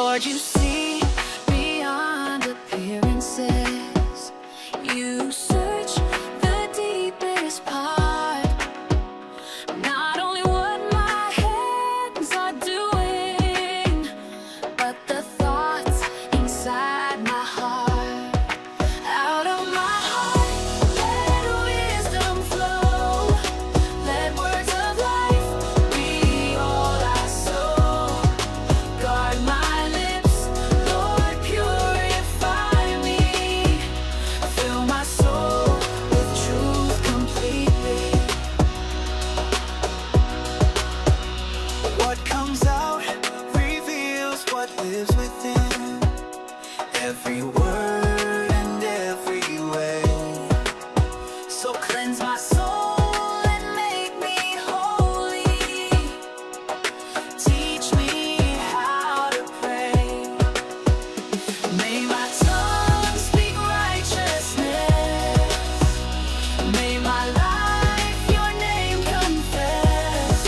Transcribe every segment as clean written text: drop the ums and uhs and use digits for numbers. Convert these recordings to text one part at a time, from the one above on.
Lord, you see beyond appearances. You search the deepest part. Not only what my hands are doing, but the thoughts inside my heart. Out of my heart, let wisdom flow. Let words of life be all I sow. Guard my lips, Lord, purify me. Fill my soul with truth completely. What comes out reveals what lives within. Every word and every way. So cleanse my soul and make me holy. Teach me how to pray. May my tongue speak righteousness. May my life your name confess.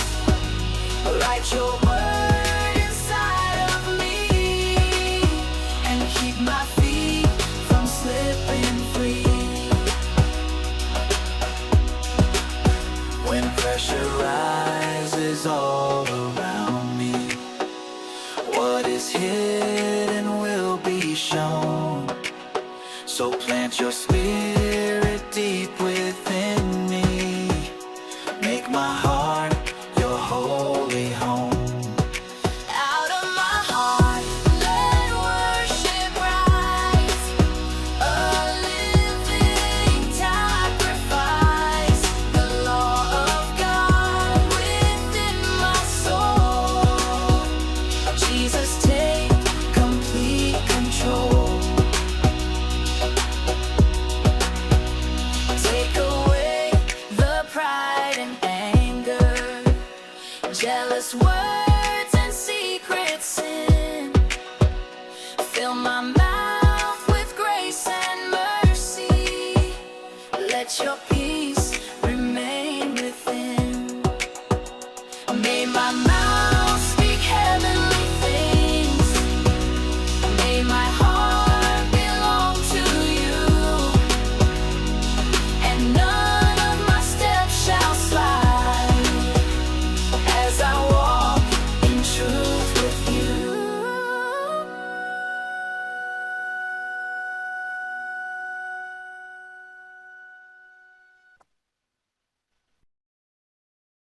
Write your word inside of me and keep my feet from slipping free. When pressure rises all around me, what is hidden will be shown. So plant your spirit deep within me. Make my heart your holy home. Out of my heart, let worship rise. A living sacrifice. The law of God within my soul. Jesus, take complete control. Take away the pride and anger, jealous words and secret sin. Fill my mouth with grace and mercy. Let your